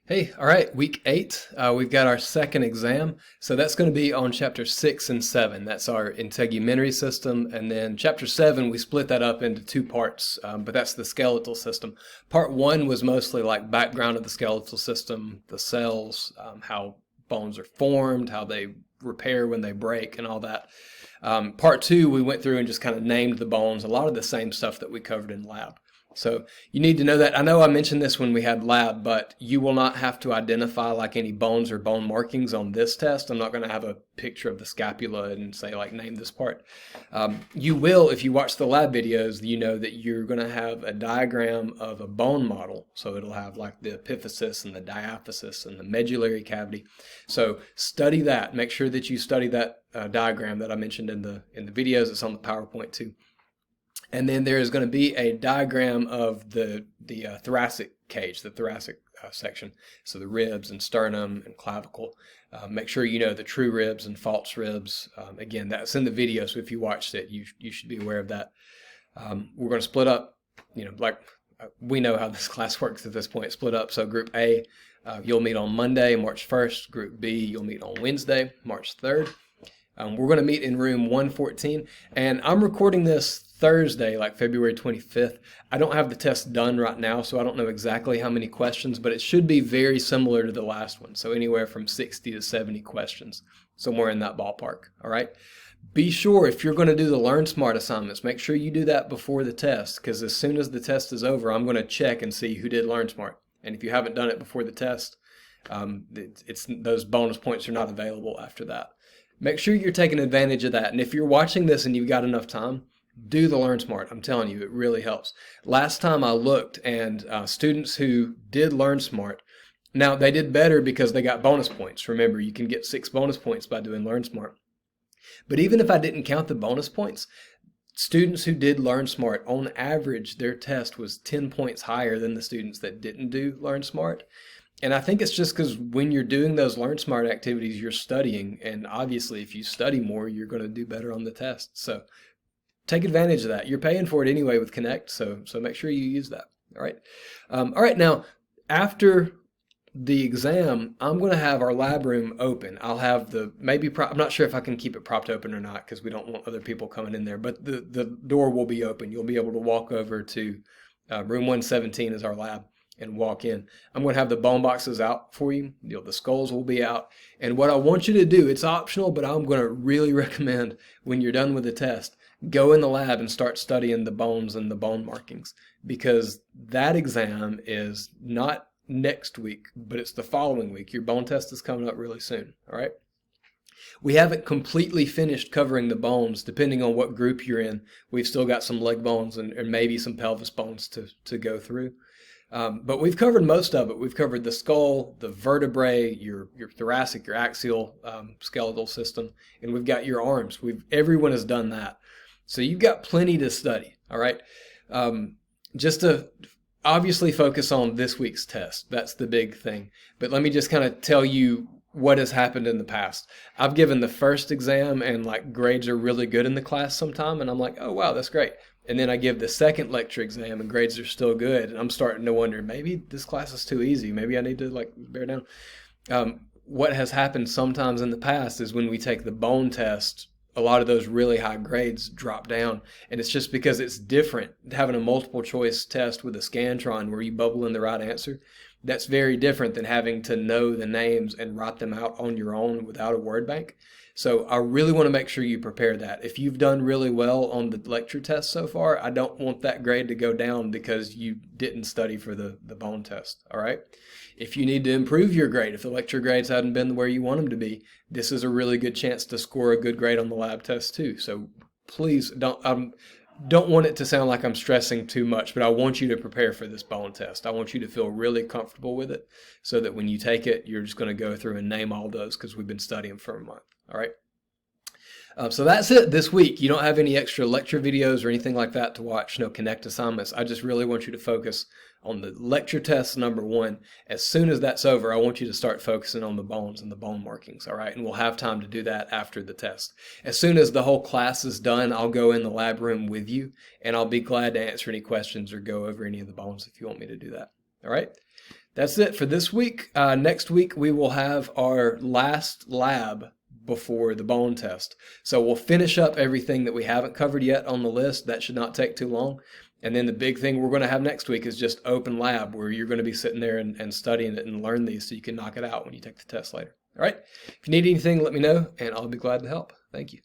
Hey, all right, week 8, we've got our second exam. So that's going to be on chapter 6 and 7. That's our integumentary system. And then chapter 7, we split that up into two parts, but that's the skeletal system. Part 1 was mostly like background of the skeletal system, the cells, how bones are formed, how they repair when they break, and all that. Part 2, we went through and just kind of named the bones, a lot of the same stuff that we covered in lab. So you need to know that. I know I mentioned this when we had lab, but you will not have to identify like any bones or bone markings on this test. I'm not going to have a picture of the scapula and say like name this part. You will, if you watch the lab videos, you know that you're going to have a diagram of a bone model. So it'll have like the epiphysis and the diaphysis and the medullary cavity. So study that. Make sure that you study that diagram that I mentioned in the videos. It's on the PowerPoint too. And then there is going to be a diagram of the thoracic cage, the thoracic section. So the ribs and sternum and clavicle. Make sure you know the true ribs and false ribs. Again, that's in the video, so if you watched it, you should be aware of that. We're going to split up, like we know how this class works at this point, split up. So group A, you'll meet on Monday, March 1st. Group B, you'll meet on Wednesday, March 3rd. We're going to meet in room 114, and I'm recording this Thursday, like February 25th. I don't have the test done right now, so I don't know exactly how many questions, but it should be very similar to the last one. So anywhere from 60 to 70 questions, somewhere in that ballpark, all right? Be sure, if you're going to do the Learn Smart assignments, make sure you do that before the test, because as soon as the test is over, I'm going to check and see who did Learn Smart. And if you haven't done it before the test, those bonus points are not available after that. Make sure you're taking advantage of that. And if you're watching this and you've got enough time, do the Learn Smart. I'm telling you, it really helps. Last time I looked, and students who did Learn Smart, now they did better because they got bonus points. Remember, you can get 6 bonus points by doing Learn Smart. But even if I didn't count the bonus points, students who did Learn Smart, on average, their test was 10 points higher than the students that didn't do Learn Smart. And I think it's just because when you're doing those Learn Smart activities, you're studying. And obviously, if you study more, you're going to do better on the test. So take advantage of that. You're paying for it anyway with Connect, so make sure you use that. All right. All right. Now, after the exam, I'm going to have our lab room open. I'll have I'm not sure if I can keep it propped open or not because we don't want other people coming in there, but the door will be open. You'll be able to walk over to room 117 is our lab and walk in. I'm going to have the bone boxes out for you. The skulls will be out. And what I want you to do, it's optional, but I'm going to really recommend when you're done with the test, go in the lab and start studying the bones and the bone markings, because that exam is not next week, but it's the following week. Your bone test is coming up really soon. All right. We haven't completely finished covering the bones, depending on what group you're in. We've still got some leg bones and maybe some pelvis bones to go through. But we've covered most of it. We've covered the skull, the vertebrae, your thoracic, your axial skeletal system, and we've got your arms. Everyone has done that. So you've got plenty to study, all right? Just to obviously focus on this week's test. That's the big thing. But let me just kind of tell you what has happened in the past. I've given the first exam and like grades are really good in the class sometime, and I'm like, oh wow, that's great. And then I give the second lecture exam and grades are still good. And I'm starting to wonder, maybe this class is too easy. Maybe I need to like bear down. What has happened sometimes in the past is when we take the bone test, a lot of those really high grades drop down. And it's just because it's different. Having a multiple choice test with a Scantron where you bubble in the right answer, that's very different than having to know the names and write them out on your own without a word bank. So I really want to make sure you prepare that. If you've done really well on the lecture test so far, I don't want that grade to go down because you didn't study for the bone test, all right? If you need to improve your grade, if the lecture grades haven't been where you want them to be, this is a really good chance to score a good grade on the lab test too. So please don't want it to sound like I'm stressing too much, but I want you to prepare for this bone test. I want you to feel really comfortable with it so that when you take it, you're just going to go through and name all those because we've been studying for a month. All right. So that's it this week. You don't have any extra lecture videos or anything like that to watch, no Connect assignments. I just really want you to focus on the lecture test number 1. As soon as that's over, I want you to start focusing on the bones and the bone markings, all right? And we'll have time to do that after the test. As soon as the whole class is done, I'll go in the lab room with you, and I'll be glad to answer any questions or go over any of the bones if you want me to do that, all right? That's it for this week. Next week, we will have our last lab before the bone test. So we'll finish up everything that we haven't covered yet on the list. That should not take too long. And then the big thing we're going to have next week is just open lab, where you're going to be sitting there and studying it and learn these so you can knock it out when you take the test later. All right. If you need anything, let me know, and I'll be glad to help. Thank you.